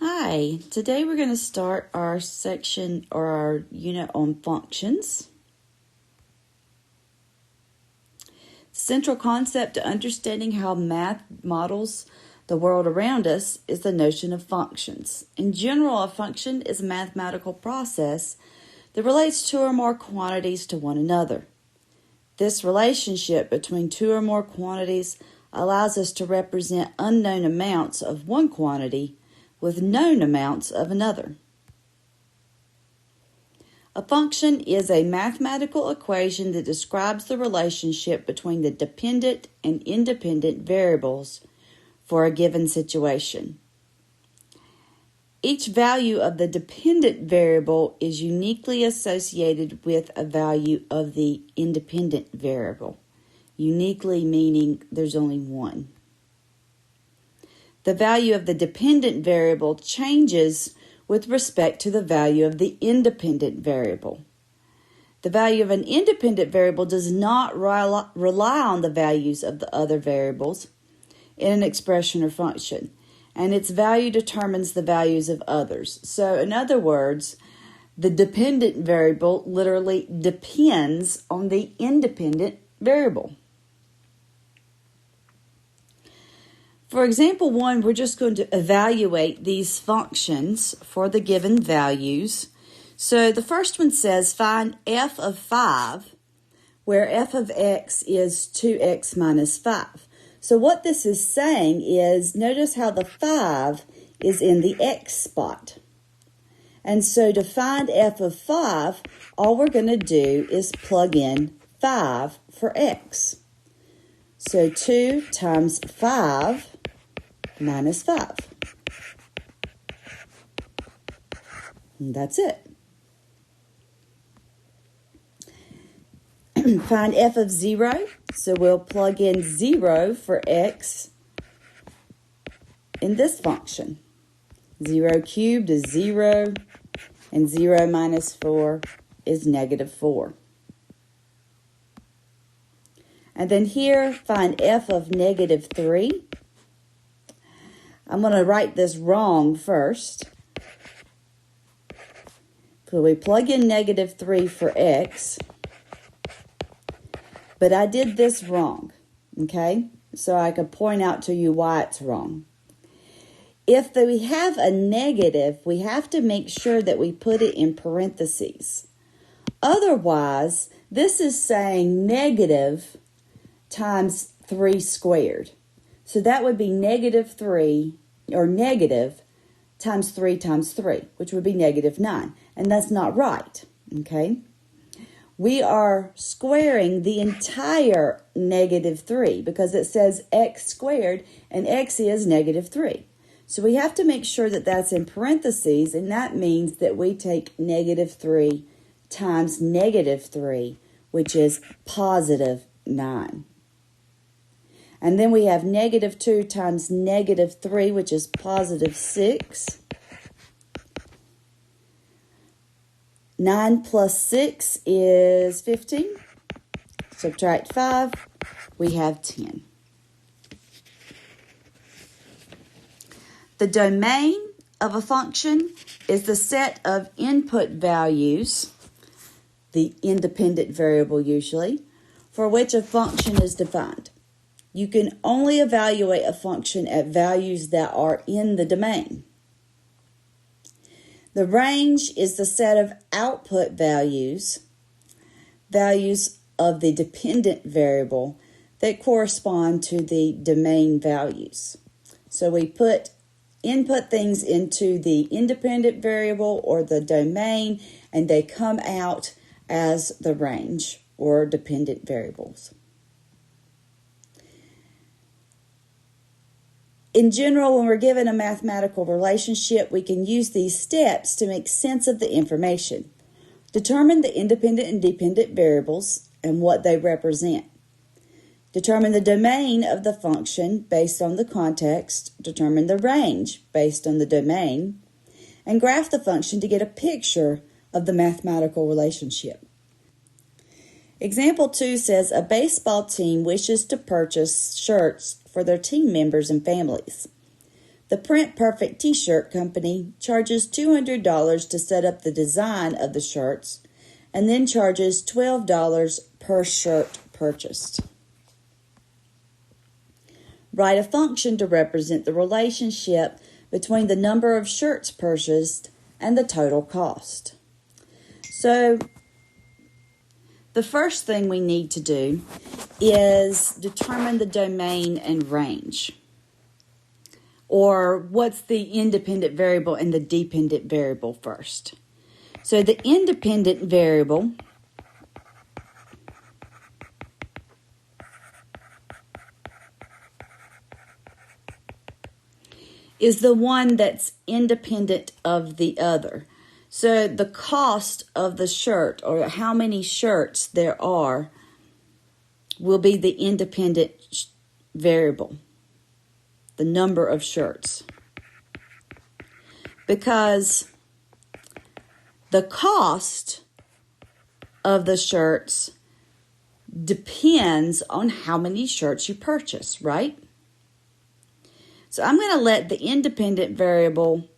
Hi, today we're going to start our section or our unit on functions. Central concept to understanding how math models the world around us is the notion of functions. In general, a function is a mathematical process that relates two or more quantities to one another. This relationship between two or more quantities allows us to represent unknown amounts of one quantity with known amounts of another. A function is a mathematical equation that describes the relationship between the dependent and independent variables for a given situation. Each value of the dependent variable is uniquely associated with a value of the independent variable. Uniquely meaning there's only one. The value of the dependent variable changes with respect to the value of the independent variable. The value of an independent variable does not rely on the values of the other variables in an expression or function, and its value determines the values of others. So, in other words, the dependent variable literally depends on the independent variable. For example 1, we're just going to evaluate these functions for the given values. So the first one says find f of 5, where f of x is 2x minus 5. So what this is saying is, notice how the 5 is in the x spot. And so to find f of 5, all we're going to do is plug in 5 for x. So 2 times 5 minus 5. And that's it. Find f of 0. So we'll plug in 0 for x in this function. 0 cubed is 0, and 0 minus 4 is negative 4. And then here, find f of negative 3. I'm going to write this wrong first. So we plug in negative 3 for x. But I did this wrong, okay? So I could point out to you why it's wrong. If we have a negative, we have to make sure that we put it in parentheses. Otherwise, this is saying negative times 3 squared. So that would be negative 3, or negative, times 3 times 3, which would be negative 9. And that's not right, okay? We are squaring the entire negative 3 because it says x squared, and x is negative 3. So we have to make sure that that's in parentheses, and that means that we take negative 3 times negative 3, which is positive 9. And then we have negative 2 times negative 3, which is positive 6. 9 plus 6 is 15. Subtract 5, we have 10. The domain of a function is the set of input values, the independent variable usually, for which a function is defined. You can only evaluate a function at values that are in the domain. The range is the set of output values, values of the dependent variable that correspond to the domain values. So we input things into the independent variable or the domain, and they come out as the range or dependent variables. In general, when we're given a mathematical relationship, we can use these steps to make sense of the information. Determine the independent and dependent variables and what they represent. Determine the domain of the function based on the context. Determine the range based on the domain. And graph the function to get a picture of the mathematical relationship. Example 2 says a baseball team wishes to purchase shirts for their team members and families. The The Print Perfect T-shirt company charges $200 to set up the design of the shirts and then charges $12 per shirt purchased. Write a function to represent the relationship between the number of shirts purchased and the total cost. So, the first thing we need to do is determine the domain and range, or what's the independent variable and the dependent variable first. So the independent variable is the one that's independent of the other. So the cost of the shirt, or how many shirts there are, will be the independent variable, the number of shirts. Because the cost of the shirts depends on how many shirts you purchase, right? So I'm going to let the independent variable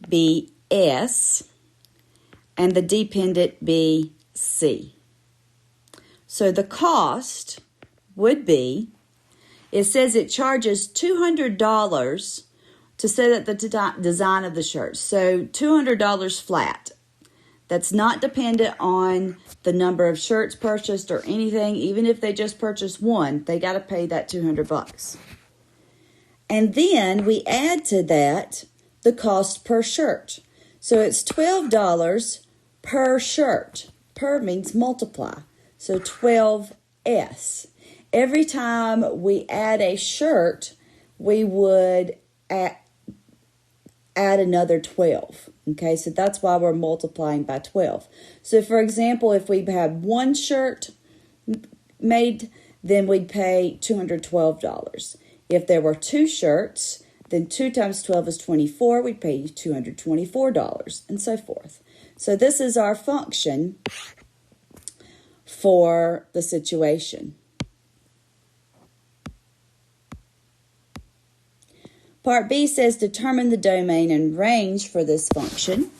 be S and the dependent be C. So the cost would be, it says it charges $200 to set up the design of the shirt. So $200 flat. That's not dependent on the number of shirts purchased or anything. Even if they just purchase one, they got to pay that $200. And then we add to that the cost per shirt. So it's $12 per shirt. Per means multiply. So 12S. Every time we add a shirt, we would add another 12. Okay, so that's why we're multiplying by 12. So for example, if we had one shirt made, then we'd pay $212. If there were two shirts, then 2 times 12 is 24. We'd pay $224, and so forth. So this is our function for the situation. Part B says determine the domain and range for this function.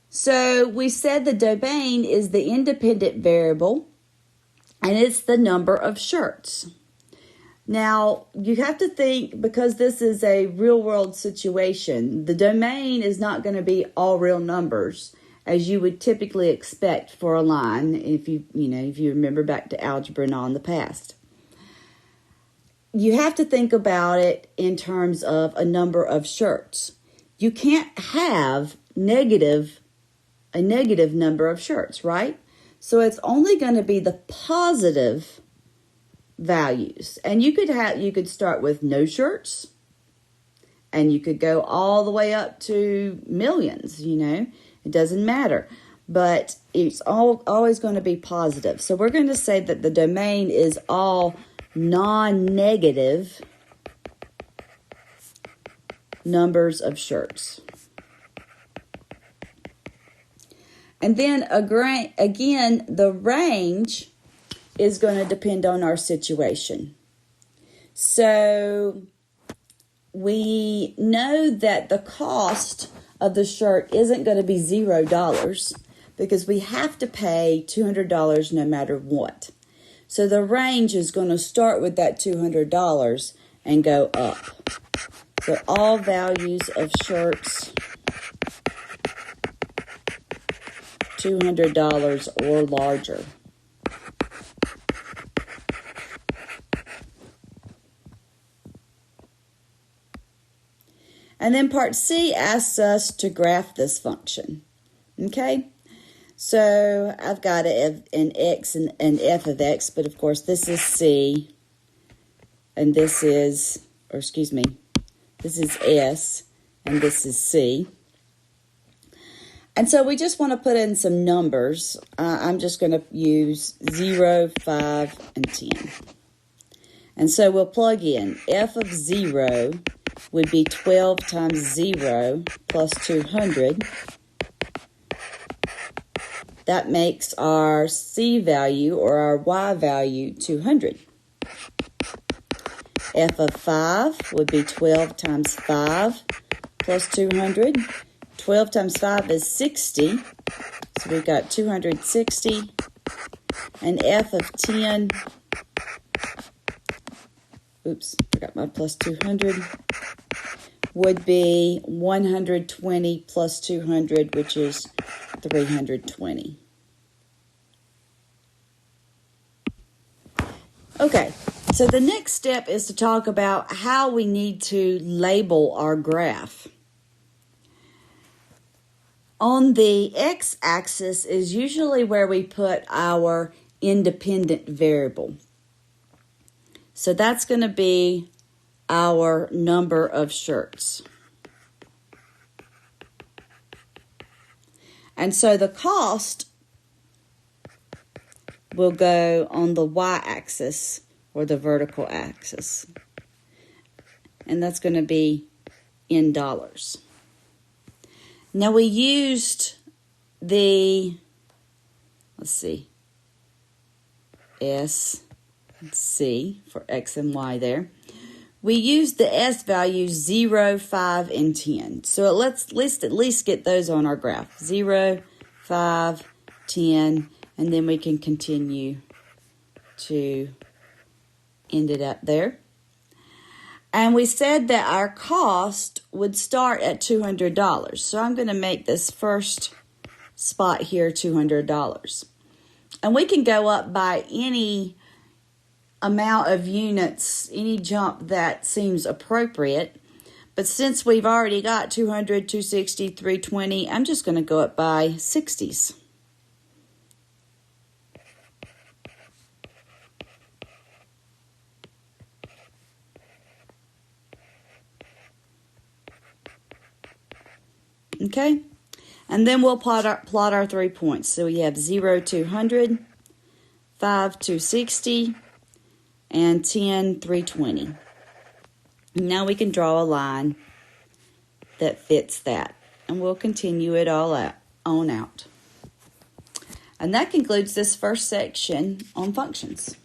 So we said the domain is the independent variable, and it's the number of shirts. Now, you have to think, because this is a real-world situation, the domain is not going to be all real numbers, as you would typically expect for a line, if you remember back to algebra and all in the past. You have to think about it in terms of a number of shirts. You can't have a negative number of shirts, right? So it's only going to be the positive values. And you could start with no shirts, and you could go all the way up to millions, It doesn't matter, but it's always going to be positive. So we're going to say that the domain is all non-negative numbers of shirts. And then again, the range is going to depend on our situation. So we know that the cost of the shirt isn't going to be $0 because we have to pay $200 no matter what. So the range is going to start with that $200 and go up. So all values of shirts, $200 or larger. And then part C asks us to graph this function. Okay? So I've got an x and an f of x, but of course this is C, and this is S, and this is C. And so we just want to put in some numbers. I'm just going to use 0, 5, and 10. And so we'll plug in f of 0 would be 12 times 0 plus 200. That makes our C value or our Y value 200. F of 5 would be 12 times 5 plus 200. 12 times 5 is 60. So we've got 260. And F of 10, oops, forgot my plus 200, would be 120 plus 200, which is 320. Okay, so the next step is to talk about how we need to label our graph. On the x-axis is usually where we put our independent variable. So that's going to be our number of shirts. And so the cost will go on the y-axis or the vertical axis. And that's going to be in dollars. Now we used the, let's see, S and C for X and Y there. We used the S values 0, 5, and 10. So let's at least get those on our graph. 0, 5, 10, and then we can continue to end it up there. And we said that our cost would start at $200. So I'm going to make this first spot here $200. And we can go up by any amount of units, any jump that seems appropriate. But since we've already got 200, 260, 320, I'm just going to go up by 60s. Okay, and then we'll plot our 3 points. So we have 0, 200, 5, 260, and 10, 320. Now we can draw a line that fits that, and we'll continue it all on out. And that concludes this first section on functions.